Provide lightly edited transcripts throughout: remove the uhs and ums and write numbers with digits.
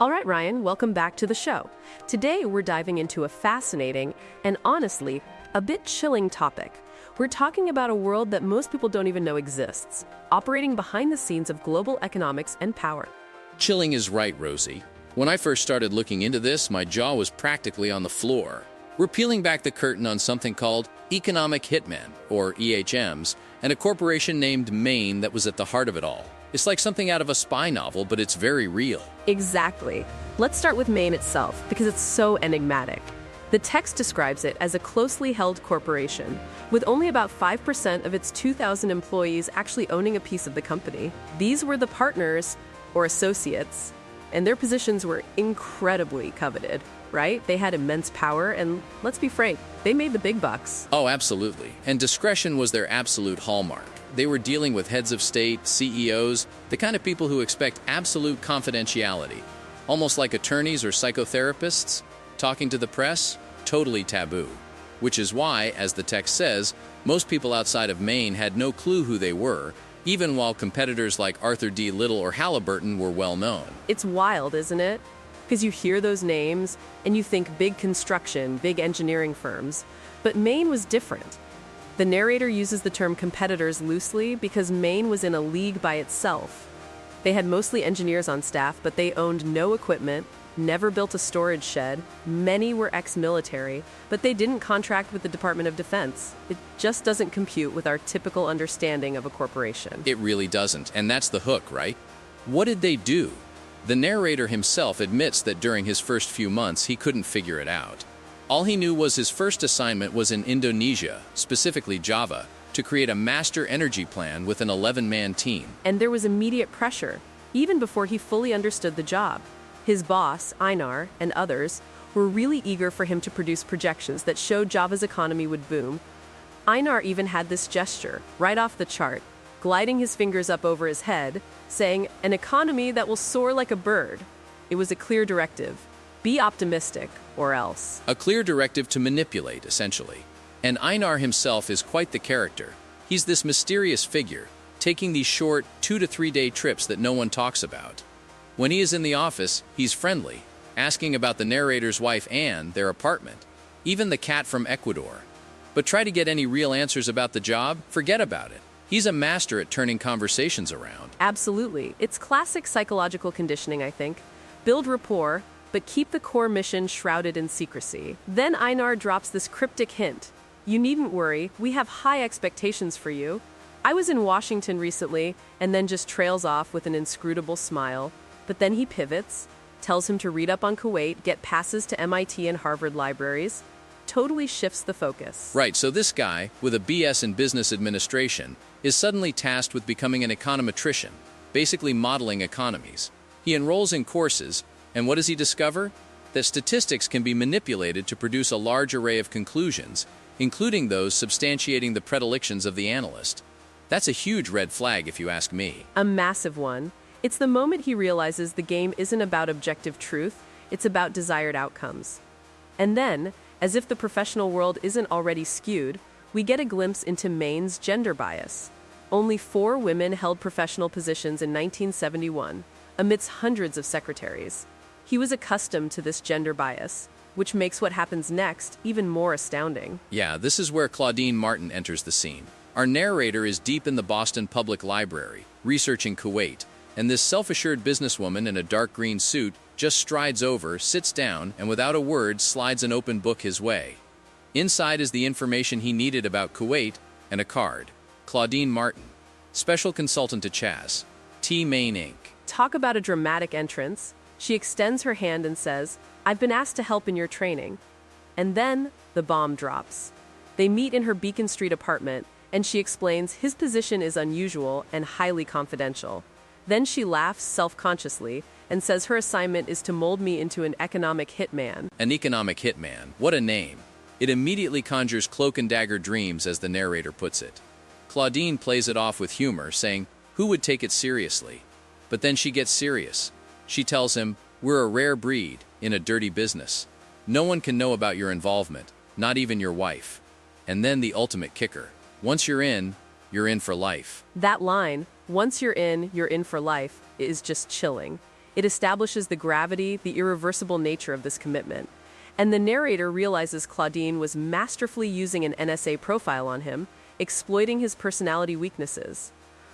All right, Ryan, welcome back to the show. Today, we're diving into a fascinating and honestly, a bit chilling topic. We're talking about a world that most people don't even know exists, operating behind the scenes of global economics and power. Chilling is right, Rosie. When I first started looking into this, my jaw was practically on the floor. We're peeling back the curtain on something called economic hitmen, or EHMs, and a corporation named Maine that was at the heart of it all. It's like something out of a spy novel, but it's very real. Exactly. Let's start with Maine itself, because it's so enigmatic. The text describes it as a closely held corporation, with only about 5% of its 2,000 employees actually owning a piece of the company. These were the partners, or associates, and their positions were incredibly coveted, right? They had immense power, and let's be frank, they made the big bucks. Oh, absolutely. And discretion was their absolute hallmark. They were dealing with heads of state, CEOs, the kind of people who expect absolute confidentiality. Almost like attorneys or psychotherapists. Talking to the press, totally taboo. Which is why, as the text says, most people outside of Maine had no clue who they were, even while competitors like Arthur D. Little or Halliburton were well known. It's wild, isn't it? Because you hear those names and you think big construction, big engineering firms. But Maine was different. The narrator uses the term competitors loosely because Maine was in a league by itself. They had mostly engineers on staff, but they owned no equipment, never built a storage shed. Many were ex-military, but they didn't contract with the Department of Defense. It just doesn't compute with our typical understanding of a corporation. It really doesn't, and that's the hook, right? What did they do? The narrator himself admits that during his first few months he couldn't figure it out. All he knew was his first assignment was in Indonesia, specifically Java, to create a master energy plan with an 11-man team. And there was immediate pressure, even before he fully understood the job. His boss, Einar, and others were really eager for him to produce projections that showed Java's economy would boom. Einar even had this gesture, right off the chart, gliding his fingers up over his head, saying, "An economy that will soar like a bird." It was a clear directive. Be optimistic, or else. A clear directive to manipulate, essentially. And Einar himself is quite the character. He's this mysterious figure, taking these short 2 to 3 day trips that no one talks about. When he is in the office, he's friendly, asking about the narrator's wife Anne, their apartment, even the cat from Ecuador. But try to get any real answers about the job, forget about it. He's a master at turning conversations around. Absolutely. It's classic psychological conditioning, I think. Build rapport, but keep the core mission shrouded in secrecy. Then Einar drops this cryptic hint. "You needn't worry, we have high expectations for you." I was in Washington recently, and then just trails off with an inscrutable smile. But then he pivots, tells him to read up on Kuwait, get passes to MIT and Harvard libraries. Totally shifts the focus. Right, so this guy, with a BS in business administration, is suddenly tasked with becoming an econometrician, basically modeling economies. He enrolls in courses, and what does he discover? That statistics can be manipulated to produce a large array of conclusions, including those substantiating the predilections of the analyst. That's a huge red flag if you ask me. A massive one. It's the moment he realizes the game isn't about objective truth, it's about desired outcomes. And then, as if the professional world isn't already skewed, we get a glimpse into Maine's gender bias. Only 4 women held professional positions in 1971, amidst hundreds of secretaries. He was accustomed to this gender bias, which makes what happens next even more astounding. Yeah, this is where Claudine Martin enters the scene. Our narrator is deep in the Boston Public Library, researching Kuwait, and this self-assured businesswoman in a dark green suit just strides over, sits down, and without a word slides an open book his way. Inside is the information he needed about Kuwait and a card. Claudine Martin, Special Consultant to Chas, T. Maine Inc. Talk about a dramatic entrance. She extends her hand and says, "I've been asked to help in your training." And then the bomb drops. They meet in her Beacon Street apartment, and she explains his position is unusual and highly confidential. Then she laughs self-consciously and says her assignment is to mold me into an economic hitman. An economic hitman. What a name. It immediately conjures cloak and dagger dreams, as the narrator puts it. Claudine plays it off with humor, saying, "Who would take it seriously?" But then she gets serious. She tells him, "We're a rare breed in a dirty business. No one can know about your involvement, not even your wife." And then the ultimate kicker. Once you're in for life. That line, "once you're in for life," is just chilling. It establishes the gravity, the irreversible nature of this commitment. And the narrator realizes Claudine was masterfully using an NSA profile on him, exploiting his personality weaknesses.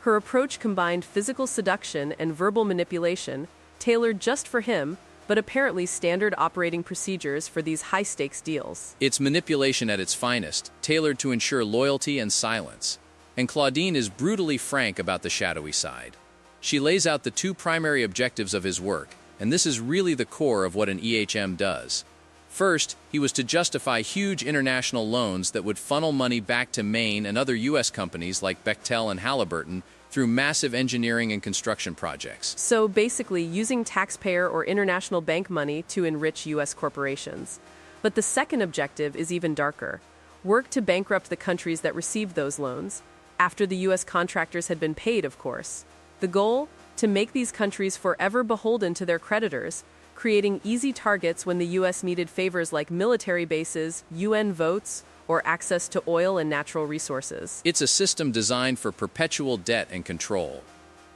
Her approach combined physical seduction and verbal manipulation, tailored just for him, but apparently standard operating procedures for these high-stakes deals. It's manipulation at its finest, tailored to ensure loyalty and silence. And Claudine is brutally frank about the shadowy side. She lays out the two primary objectives of his work, and this is really the core of what an EHM does. First, he was to justify huge international loans that would funnel money back to Maine and other U.S. companies like Bechtel and Halliburton through massive engineering and construction projects. So basically, using taxpayer or international bank money to enrich U.S. corporations. But the second objective is even darker. Work to bankrupt the countries that received those loans, after the U.S. contractors had been paid, of course. The goal? To make these countries forever beholden to their creditors, creating easy targets when the U.S. needed favors like military bases, UN votes, or access to oil and natural resources. It's a system designed for perpetual debt and control.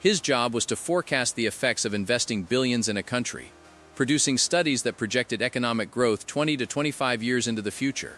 His job was to forecast the effects of investing billions in a country, producing studies that projected economic growth 20 to 25 years into the future.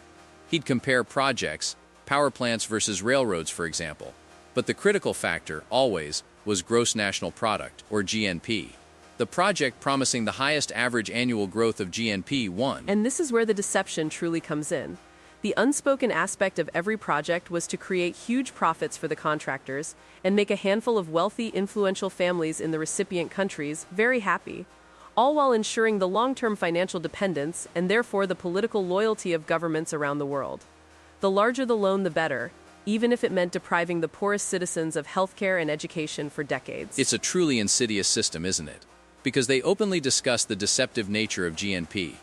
He'd compare projects, power plants versus railroads, for example. But the critical factor, always, was gross national product, or GNP. The project promising the highest average annual growth of GNP won. And this is where the deception truly comes in. The unspoken aspect of every project was to create huge profits for the contractors and make a handful of wealthy, influential families in the recipient countries very happy, all while ensuring the long-term financial dependence and therefore the political loyalty of governments around the world. The larger the loan, the better, even if it meant depriving the poorest citizens of healthcare and education for decades. It's a truly insidious system, isn't it? Because they openly discuss the deceptive nature of GNP.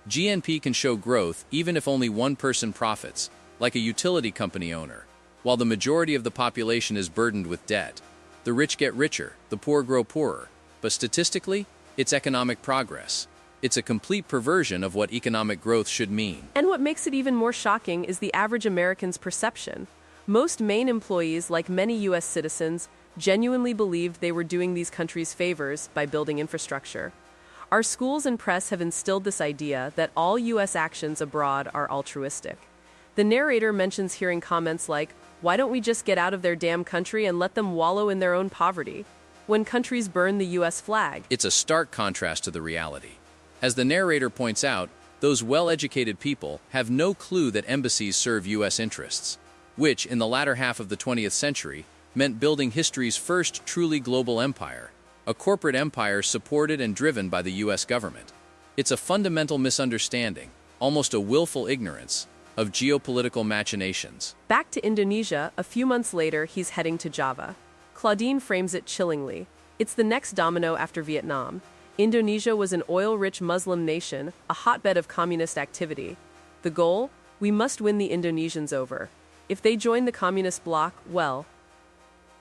GNP can show growth even if only one person profits, like a utility company owner, while the majority of the population is burdened with debt. The rich get richer, the poor grow poorer, but statistically, it's economic progress. It's a complete perversion of what economic growth should mean. And what makes it even more shocking is the average American's perception. Most Maine employees, like many U.S. citizens, genuinely believed they were doing these countries favors by building infrastructure. Our schools and press have instilled this idea that all U.S. actions abroad are altruistic. The narrator mentions hearing comments like, "Why don't we just get out of their damn country and let them wallow in their own poverty?" when countries burn the U.S. flag. It's a stark contrast to the reality. As the narrator points out, those well-educated people have no clue that embassies serve U.S. interests, which, in the latter half of the 20th century, meant building history's first truly global empire, a corporate empire supported and driven by the U.S. government. It's a fundamental misunderstanding, almost a willful ignorance, of geopolitical machinations. Back to Indonesia, a few months later, he's heading to Java. Claudine frames it chillingly. It's the next domino after Vietnam. Indonesia was an oil-rich Muslim nation, a hotbed of communist activity. The goal? We must win the Indonesians over. If they join the communist bloc, well...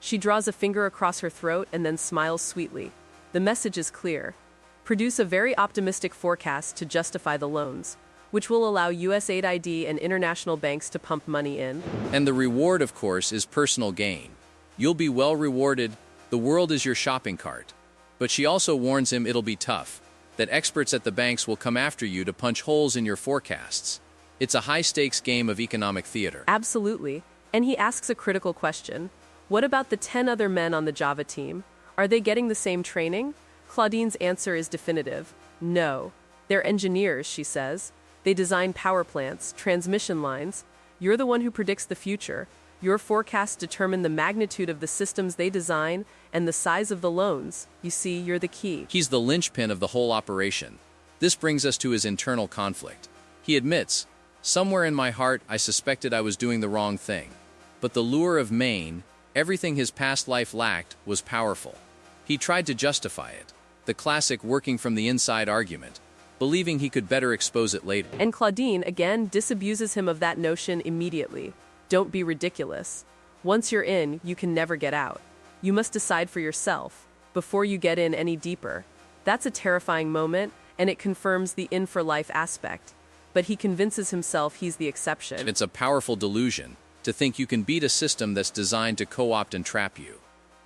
She draws a finger across her throat and then smiles sweetly. The message is clear. Produce a very optimistic forecast to justify the loans, which will allow USAID and international banks to pump money in. And the reward, of course, is personal gain. You'll be well rewarded. The world is your shopping cart. But she also warns him it'll be tough, that experts at the banks will come after you to punch holes in your forecasts. It's a high-stakes game of economic theater. Absolutely. And he asks a critical question. What about the 10 other men on the Java team? Are they getting the same training? Claudine's answer is definitive. No. They're engineers, she says. They design power plants, transmission lines. You're the one who predicts the future. Your forecasts determine the magnitude of the systems they design and the size of the loans. You see, you're the key. He's the linchpin of the whole operation. This brings us to his internal conflict. He admits, "Somewhere in my heart, I suspected I was doing the wrong thing. But the lure of Maine, everything his past life lacked, was powerful." He tried to justify it, the classic working from the inside argument, believing he could better expose it later. And Claudine, again, disabuses him of that notion immediately. Don't be ridiculous. Once you're in, you can never get out. You must decide for yourself, before you get in any deeper. That's a terrifying moment, and it confirms the in-for-life aspect. But he convinces himself he's the exception. It's a powerful delusion to think you can beat a system that's designed to co-opt and trap you.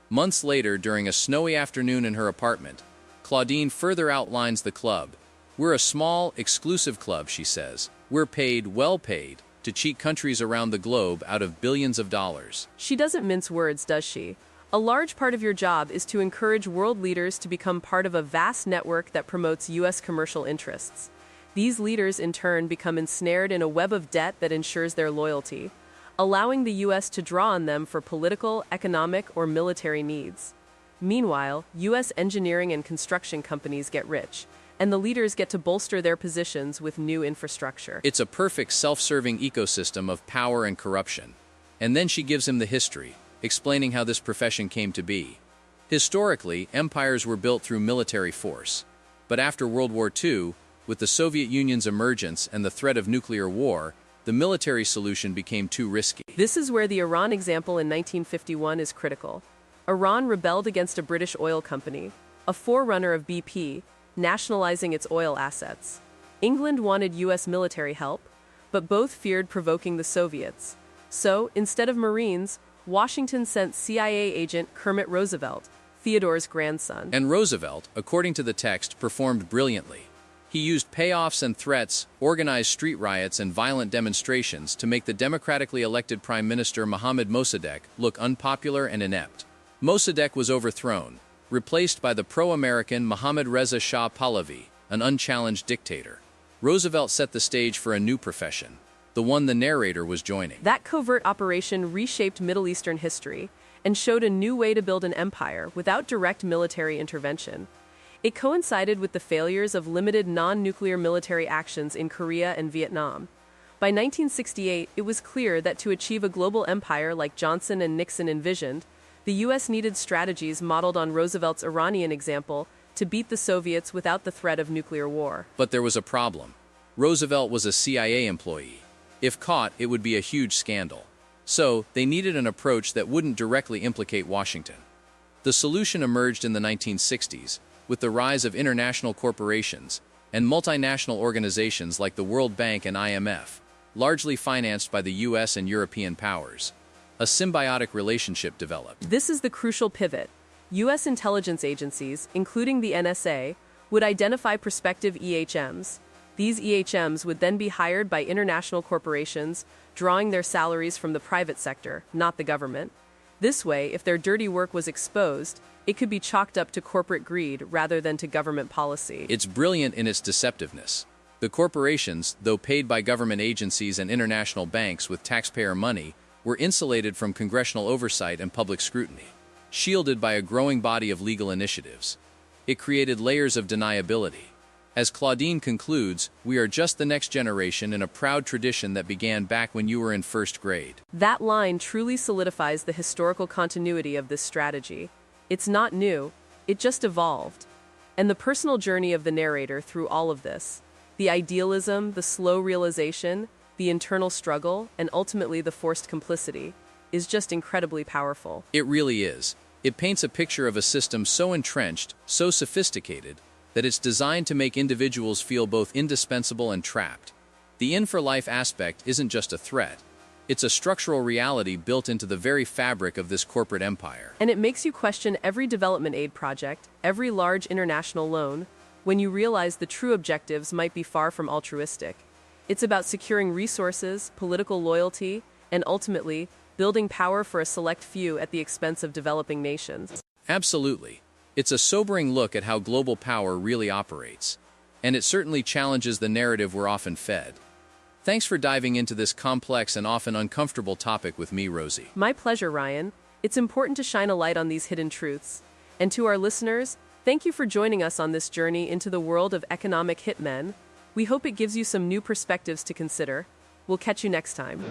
Months later, during a snowy afternoon in her apartment, Claudine further outlines the club. We're a small, exclusive club, she says. We're paid, well paid, to cheat countries around the globe out of billions of dollars. She doesn't mince words, does she? A large part of your job is to encourage world leaders to become part of a vast network that promotes U.S. commercial interests. These leaders, in turn, become ensnared in a web of debt that ensures their loyalty, allowing the U.S. to draw on them for political, economic, or military needs. Meanwhile, U.S. engineering and construction companies get rich, and the leaders get to bolster their positions with new infrastructure. It's a perfect self-serving ecosystem of power and corruption. And then she gives him the history, explaining how this profession came to be. Historically, empires were built through military force. But after World War II, with the Soviet Union's emergence and the threat of nuclear war, the military solution became too risky. This is where the Iran example in 1951 is critical. Iran rebelled against a British oil company, a forerunner of BP, nationalizing its oil assets. England wanted U.S. military help, but both feared provoking the Soviets. So, instead of Marines, Washington sent CIA agent Kermit Roosevelt, Theodore's grandson. And Roosevelt, according to the text, performed brilliantly. He used payoffs and threats, organized street riots and violent demonstrations to make the democratically elected Prime Minister Mohammad Mossadegh look unpopular and inept. Mossadegh was overthrown, replaced by the pro-American Mohammad Reza Shah Pahlavi, an unchallenged dictator. Roosevelt set the stage for a new profession, the one the narrator was joining. That covert operation reshaped Middle Eastern history and showed a new way to build an empire without direct military intervention. It coincided with the failures of limited non-nuclear military actions in Korea and Vietnam. By 1968, it was clear that to achieve a global empire like Johnson and Nixon envisioned, the U.S. needed strategies modeled on Roosevelt's Iranian example to beat the Soviets without the threat of nuclear war. But there was a problem. Roosevelt was a CIA employee. If caught, it would be a huge scandal. So, they needed an approach that wouldn't directly implicate Washington. The solution emerged in the 1960s, with the rise of international corporations and multinational organizations like the World Bank and IMF, largely financed by the US and European powers. A symbiotic relationship developed. This is the crucial pivot. U.S. intelligence agencies, including the NSA, would identify prospective EHMs. These EHMs would then be hired by international corporations, drawing their salaries from the private sector, not the government. This way, if their dirty work was exposed, it could be chalked up to corporate greed rather than to government policy. It's brilliant in its deceptiveness. The corporations, though paid by government agencies and international banks with taxpayer money, were insulated from congressional oversight and public scrutiny, shielded by a growing body of legal initiatives. It created layers of deniability. As Claudine concludes, we are just the next generation in a proud tradition that began back when you were in first grade. That line truly solidifies the historical continuity of this strategy. It's not new, it just evolved. And the personal journey of the narrator through all of this, the idealism, the slow realization, the internal struggle, and ultimately the forced complicity, is just incredibly powerful. It really is. It paints a picture of a system so entrenched, so sophisticated, that it's designed to make individuals feel both indispensable and trapped. The in-for-life aspect isn't just a threat. It's a structural reality built into the very fabric of this corporate empire. And it makes you question every development aid project, every large international loan, when you realize the true objectives might be far from altruistic. It's about securing resources, political loyalty, and ultimately, building power for a select few at the expense of developing nations. Absolutely. It's a sobering look at how global power really operates. And it certainly challenges the narrative we're often fed. Thanks for diving into this complex and often uncomfortable topic with me, Rosie. My pleasure, Ryan. It's important to shine a light on these hidden truths. And to our listeners, thank you for joining us on this journey into the world of economic hitmen. We hope it gives you some new perspectives to consider. We'll catch you next time.